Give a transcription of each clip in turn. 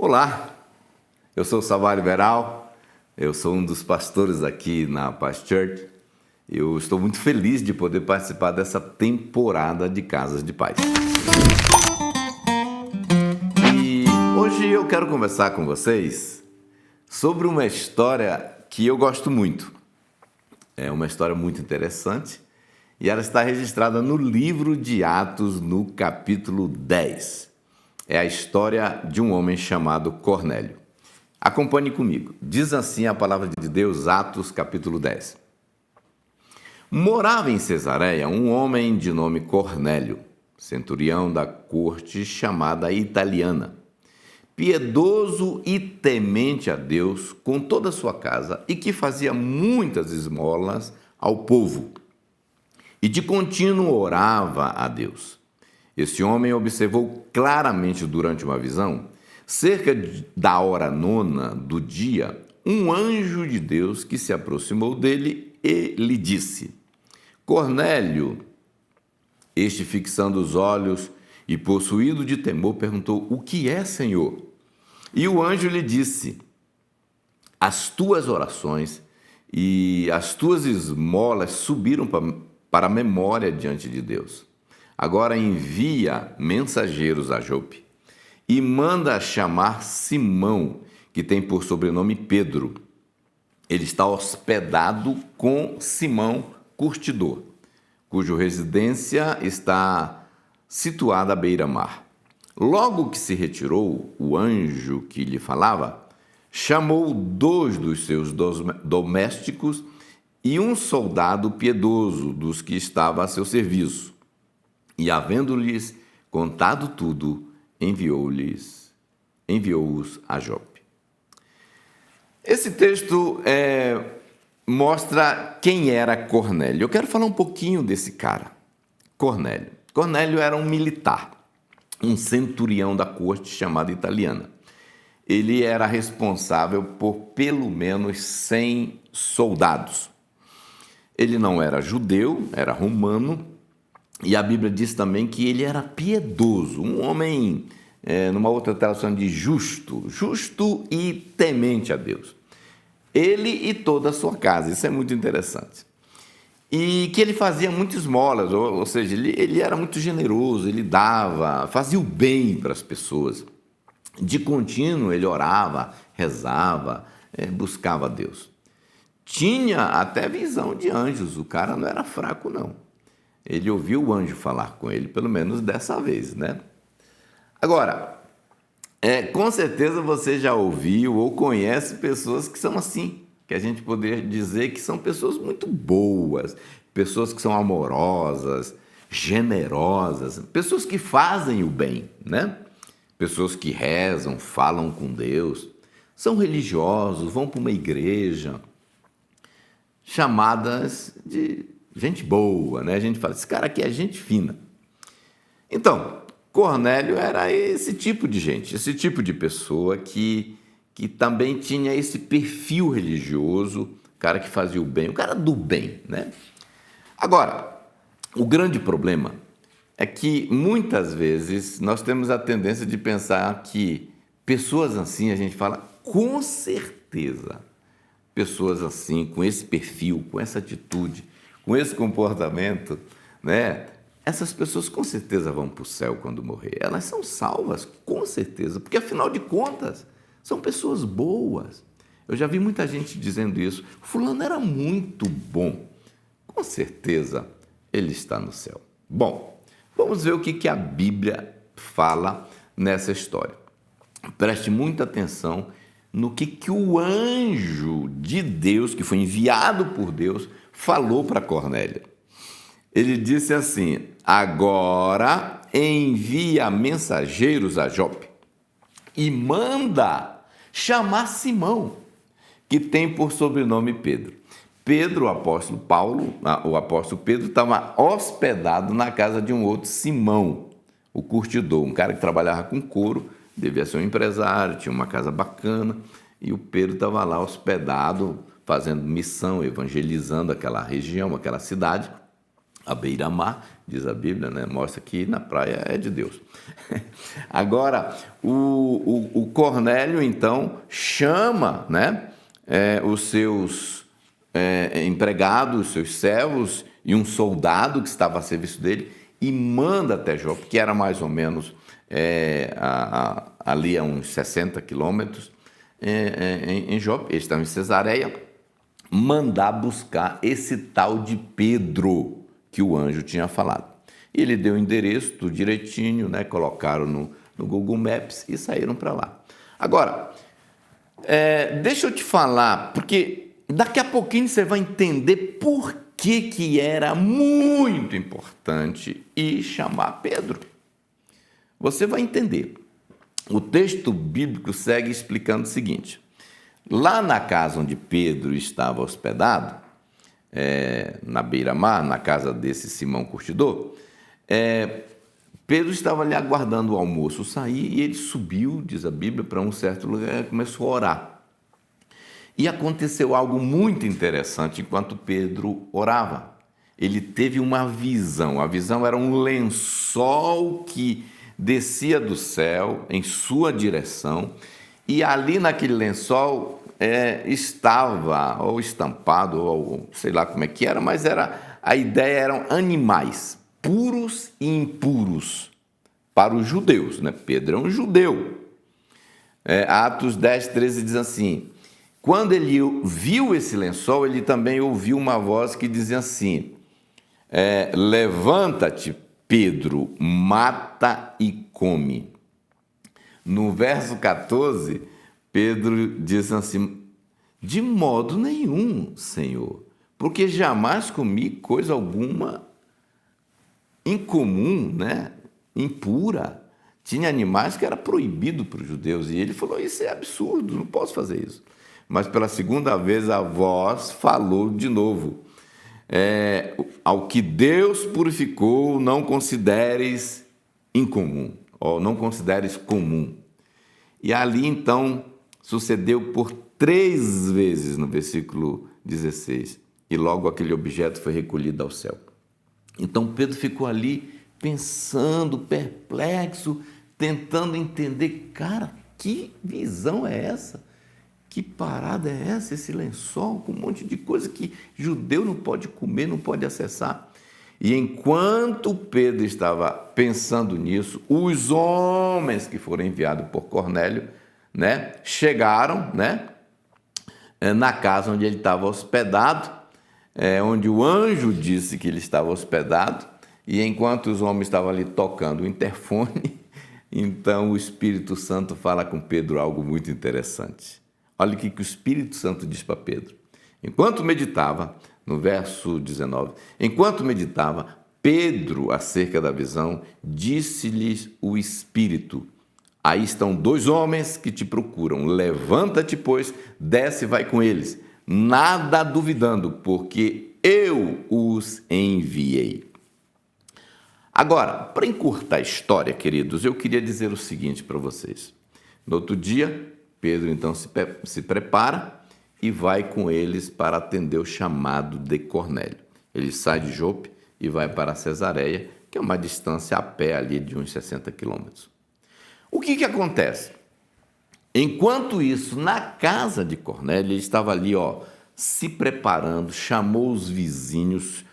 Olá, eu sou o Salvário Liberal, eu sou um dos pastores aqui na Paz Church. Eu estou muito feliz de poder participar dessa temporada de Casas de Paz. E hoje eu quero conversar com vocês sobre uma história que eu gosto muito. É uma história muito interessante e ela está registrada no livro de Atos, no capítulo 10. É a história de um homem chamado Cornélio. Acompanhe comigo. Diz assim a palavra de Deus, Atos, capítulo 10. Morava em Cesareia um homem de nome Cornélio, centurião da corte chamada Italiana, piedoso e temente a Deus com toda a sua casa e que fazia muitas esmolas ao povo e de contínuo orava a Deus. Esse homem observou claramente durante uma visão, cerca da hora 9 do dia, um anjo de Deus que se aproximou dele e lhe disse: Cornélio. Este, fixando os olhos e possuído de temor, perguntou: O que é, Senhor? E o anjo lhe disse: As tuas orações e as tuas esmolas subiram para a memória diante de Deus. Agora envia mensageiros a Jope e manda chamar Simão, que tem por sobrenome Pedro. Ele está hospedado com Simão Curtidor, cuja residência está situada à beira-mar. Logo que se retirou, o anjo que lhe falava chamou 2 dos seus domésticos e um soldado piedoso dos que estava a seu serviço. E, havendo-lhes contado tudo, enviou-os a Jope. Esse texto mostra quem era Cornélio. Eu quero falar um pouquinho desse cara, Cornélio. Cornélio era um militar, um centurião da corte chamada Italiana. Ele era responsável por pelo menos 100 soldados. Ele não era judeu, era romano. E a Bíblia diz também que ele era piedoso, um homem, numa outra tradução, de justo e temente a Deus. Ele e toda a sua casa, isso é muito interessante. E que ele fazia muitas esmolas, ou seja, ele era muito generoso, ele dava, fazia o bem para as pessoas. De contínuo ele orava, rezava, buscava a Deus. Tinha até visão de anjos, o cara não era fraco não. Ele ouviu o anjo falar com ele, pelo menos dessa vez, né? Agora, com certeza você já ouviu ou conhece pessoas que são assim, que a gente poderia dizer que são pessoas muito boas, pessoas que são amorosas, generosas, pessoas que fazem o bem, né? Pessoas que rezam, falam com Deus, são religiosos, vão para uma igreja, chamadas de gente boa, né? A gente fala, esse cara aqui é gente fina. Então, Cornélio era esse tipo de gente, esse tipo de pessoa que também tinha esse perfil religioso, cara que fazia o bem, o cara do bem, né? Agora, o grande problema é que muitas vezes nós temos a tendência de pensar que pessoas assim, a gente fala, com certeza, pessoas assim, com esse perfil, com essa atitude, com esse comportamento, né? Essas pessoas com certeza vão para o céu quando morrer. Elas são salvas, com certeza, porque afinal de contas, são pessoas boas. Eu já vi muita gente dizendo isso. Fulano era muito bom. Com certeza, ele está no céu. Bom, vamos ver o que a Bíblia fala nessa história. Preste muita atenção no que o anjo de Deus, que foi enviado por Deus, falou para Cornélio. Ele disse assim: agora envia mensageiros a Jope e manda chamar Simão, que tem por sobrenome Pedro. Pedro, o apóstolo Pedro, estava hospedado na casa de um outro Simão, o curtidor, um cara que trabalhava com couro, devia ser um empresário, tinha uma casa bacana, e o Pedro estava lá hospedado, fazendo missão, evangelizando aquela região, aquela cidade. à beira-mar, diz a Bíblia, né? Mostra que na praia é de Deus. Agora, o Cornélio, então, chama, né, os seus empregados, os seus servos e um soldado que estava a serviço dele e manda até Jope, que era mais ou menos ali a uns 60 quilômetros em Jope, eles estavam em Cesareia, mandar buscar esse tal de Pedro que o anjo tinha falado. E ele deu o endereço tudo direitinho, né? Colocaram no Google Maps e saíram para lá. Agora, deixa eu te falar, porque daqui a pouquinho você vai entender por que era muito importante ir chamar Pedro. Você vai entender. O texto bíblico segue explicando o seguinte: lá na casa onde Pedro estava hospedado, na beira-mar, na casa desse Simão Curtidor, Pedro estava ali aguardando o almoço sair e ele subiu, diz a Bíblia, para um certo lugar e começou a orar. E aconteceu algo muito interessante enquanto Pedro orava. Ele teve uma visão. A visão era um lençol que descia do céu em sua direção e ali naquele lençol estava ou estampado, ou sei lá como é que era, mas a ideia eram animais puros e impuros para os judeus, né? Pedro é um judeu. Atos 10, 13 diz assim: quando ele viu esse lençol, ele também ouviu uma voz que dizia assim: levanta-te, Pedro, mata e come. No verso 14, Pedro diz assim: de modo nenhum, Senhor, porque jamais comi coisa alguma incomum, né? Impura. Tinha animais que era proibido para os judeus. E ele falou: isso é absurdo, não posso fazer isso. Mas pela segunda vez a voz falou de novo: ao que Deus purificou, não consideres incomum, ou não consideres comum. E ali então sucedeu por 3 vezes no versículo 16, e logo aquele objeto foi recolhido ao céu. Então Pedro ficou ali pensando, perplexo, tentando entender: cara, que visão é essa? Que parada é essa? Esse lençol com um monte de coisa que judeu não pode comer, não pode acessar. E enquanto Pedro estava pensando nisso, os homens que foram enviados por Cornélio, né, chegaram, né, na casa onde ele estava hospedado, onde o anjo disse que ele estava hospedado, e enquanto os homens estavam ali tocando o interfone, então o Espírito Santo fala com Pedro algo muito interessante. Olha o que o Espírito Santo diz para Pedro. Enquanto meditava, no verso 19, enquanto meditava, Pedro, acerca da visão, disse-lhes o Espírito: aí estão 2 homens que te procuram. Levanta-te, pois, desce e vai com eles, nada duvidando, porque eu os enviei. Agora, para encurtar a história, queridos, eu queria dizer o seguinte para vocês. No outro dia, Pedro então se prepara e vai com eles para atender o chamado de Cornélio. Ele sai de Jope e vai para Cesareia, que é uma distância a pé ali de uns 60 quilômetros. O que acontece? Enquanto isso, na casa de Cornélio, ele estava ali, se preparando, chamou os vizinhos,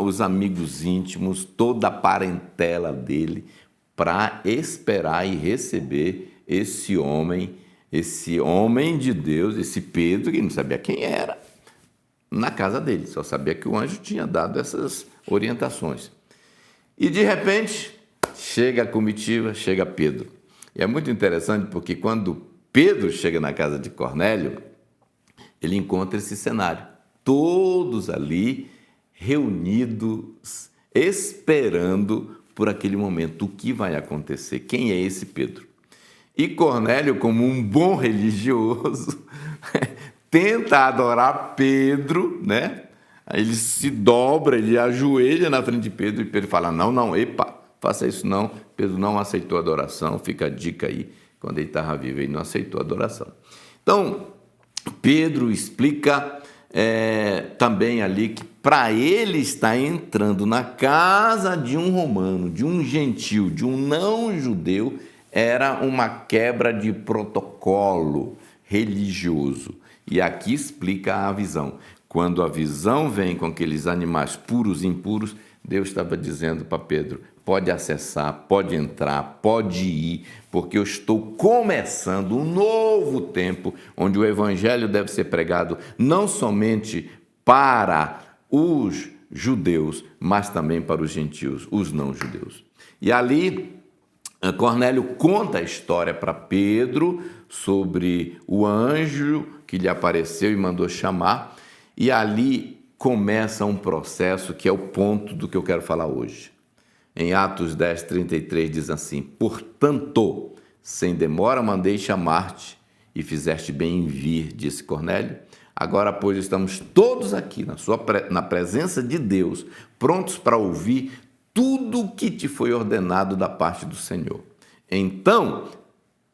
os amigos íntimos, toda a parentela dele, para esperar e receber esse homem de Deus, esse Pedro, que não sabia quem era, na casa dele, só sabia que o anjo tinha dado essas orientações. E de repente, chega a comitiva, chega Pedro. E é muito interessante porque quando Pedro chega na casa de Cornélio, ele encontra esse cenário. Todos ali reunidos, esperando por aquele momento. O que vai acontecer? Quem é esse Pedro? E Cornélio, como um bom religioso, tenta adorar Pedro, né? Ele se dobra, ele ajoelha na frente de Pedro e Pedro fala: não, epa, faça isso não. Pedro não aceitou a adoração, fica a dica aí, quando ele estava vivo, ele não aceitou a adoração. Então, Pedro explica também ali que para ele estar entrando na casa de um romano, de um gentil, de um não-judeu, era uma quebra de protocolo religioso. E aqui explica a visão. Quando a visão vem com aqueles animais puros e impuros, Deus estava dizendo para Pedro: pode acessar, pode entrar, pode ir, porque eu estou começando um novo tempo onde o evangelho deve ser pregado não somente para os judeus, mas também para os gentios, os não-judeus. E ali, Cornélio conta a história para Pedro sobre o anjo que lhe apareceu e mandou chamar, e ali começa um processo que é o ponto do que eu quero falar hoje. Em Atos 10, 33 diz assim: portanto, sem demora mandei chamar-te e fizeste bem em vir, disse Cornélio. Agora, pois, estamos todos aqui na presença de Deus, prontos para ouvir tudo o que te foi ordenado da parte do Senhor. Então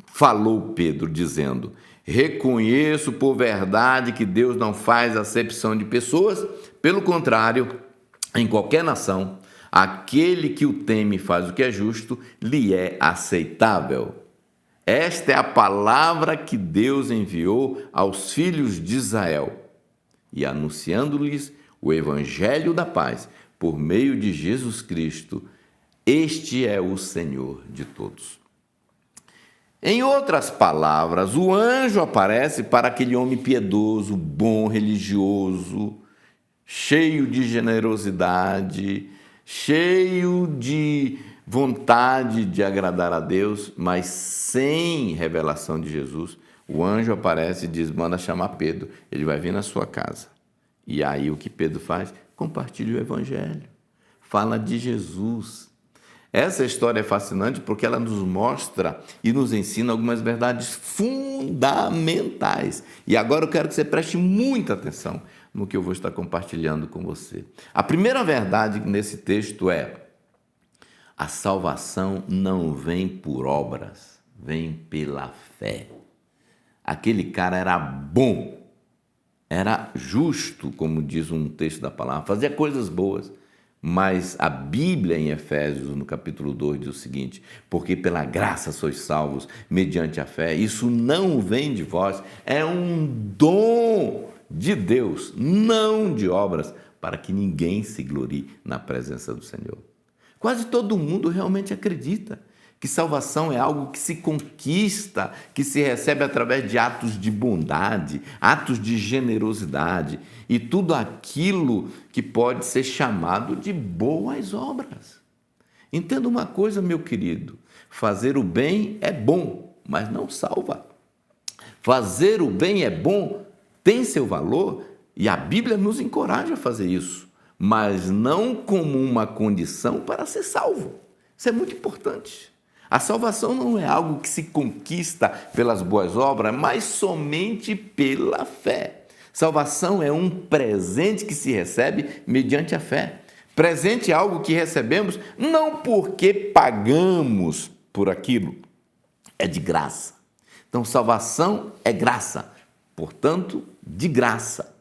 falou Pedro, dizendo: reconheço por verdade que Deus não faz acepção de pessoas, pelo contrário, em qualquer nação, aquele que o teme e faz o que é justo, lhe é aceitável. Esta é a palavra que Deus enviou aos filhos de Israel, e anunciando-lhes o evangelho da paz, por meio de Jesus Cristo, este é o Senhor de todos. Em outras palavras, o anjo aparece para aquele homem piedoso, bom, religioso, cheio de generosidade, cheio de vontade de agradar a Deus, mas sem revelação de Jesus. O anjo aparece e diz: manda chamar Pedro, ele vai vir na sua casa. E aí o que Pedro faz? Compartilha o evangelho, fala de Jesus. Essa história é fascinante porque ela nos mostra e nos ensina algumas verdades fundamentais. E agora eu quero que você preste muita atenção no que eu vou estar compartilhando com você. A primeira verdade nesse texto é: a salvação não vem por obras, vem pela fé. Aquele cara era bom, era justo, como diz um texto da palavra, fazia coisas boas. Mas a Bíblia, em Efésios, no capítulo 2, diz o seguinte: porque pela graça sois salvos, mediante a fé. Isso não vem de vós, é um dom de Deus, não de obras, para que ninguém se glorie na presença do Senhor. Quase todo mundo realmente acredita que salvação é algo que se conquista, que se recebe através de atos de bondade, atos de generosidade e tudo aquilo que pode ser chamado de boas obras. Entenda uma coisa, meu querido: fazer o bem é bom, mas não salva. Fazer o bem é bom, tem seu valor, e a Bíblia nos encoraja a fazer isso, mas não como uma condição para ser salvo. Isso é muito importante. A salvação não é algo que se conquista pelas boas obras, mas somente pela fé. Salvação é um presente que se recebe mediante a fé. Presente é algo que recebemos não porque pagamos por aquilo, é de graça. Então, salvação é graça, portanto, de graça.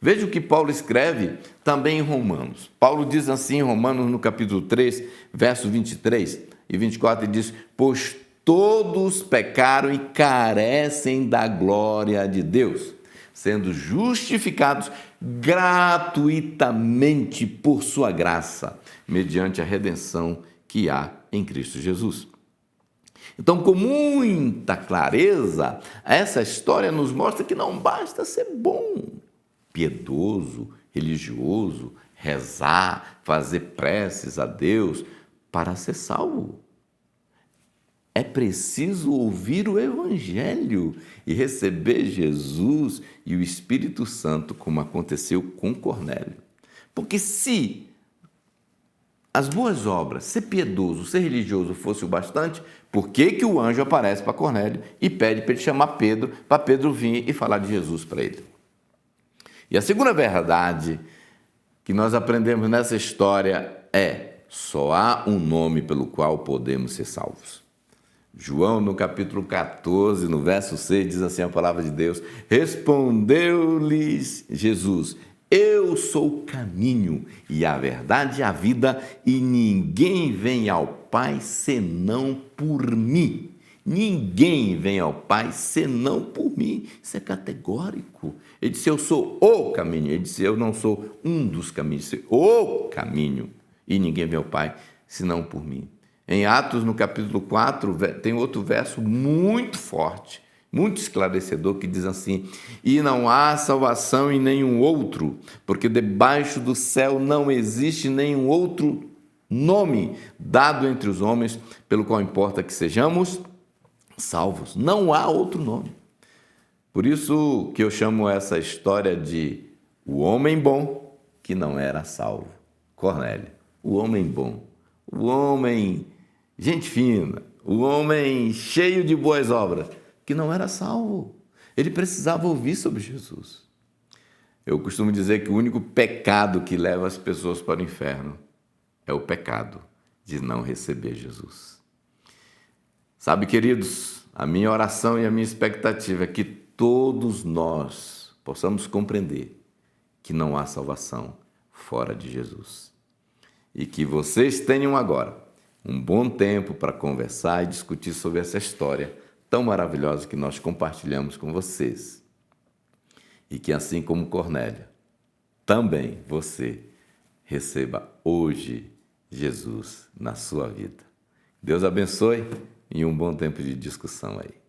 Veja o que Paulo escreve também em Romanos. Paulo diz assim em Romanos, no capítulo 3, versos 23 e 24, ele diz: pois todos pecaram e carecem da glória de Deus, sendo justificados gratuitamente por sua graça, mediante a redenção que há em Cristo Jesus. Então, com muita clareza, essa história nos mostra que não basta ser bom, piedoso, religioso, rezar, fazer preces a Deus para ser salvo. É preciso ouvir o Evangelho e receber Jesus e o Espírito Santo, como aconteceu com Cornélio. Porque se as boas obras, ser piedoso, ser religioso fosse o bastante, por que o anjo aparece para Cornélio e pede para ele chamar Pedro, para Pedro vir e falar de Jesus para ele? E a segunda verdade que nós aprendemos nessa história é: só há um nome pelo qual podemos ser salvos. João, no capítulo 14, no verso 6, diz assim a palavra de Deus: respondeu-lhes Jesus: eu sou o caminho e a verdade e a vida, e ninguém vem ao Pai senão por mim. Ninguém vem ao Pai senão por mim. Isso é categórico. Ele disse: eu sou o caminho. Ele disse: eu não sou um dos caminhos, eu sou o caminho. E ninguém vem ao Pai senão por mim. Em Atos, no capítulo 4, tem outro verso muito forte, muito esclarecedor, que diz assim: e não há salvação em nenhum outro, porque debaixo do céu não existe nenhum outro nome dado entre os homens, pelo qual importa que sejamos salvos. Não há outro nome. Por isso que eu chamo essa história de o homem bom que não era salvo. Cornélio, o homem bom, o homem gente fina, o homem cheio de boas obras, que não era salvo. Ele precisava ouvir sobre Jesus. Eu costumo dizer que o único pecado que leva as pessoas para o inferno é o pecado de não receber Jesus. Sabe, queridos, a minha oração e a minha expectativa é que todos nós possamos compreender que não há salvação fora de Jesus. E que vocês tenham agora um bom tempo para conversar e discutir sobre essa história tão maravilhosa que nós compartilhamos com vocês. E que, assim como Cornélio, também você receba hoje Jesus na sua vida. Deus abençoe e um bom tempo de discussão aí.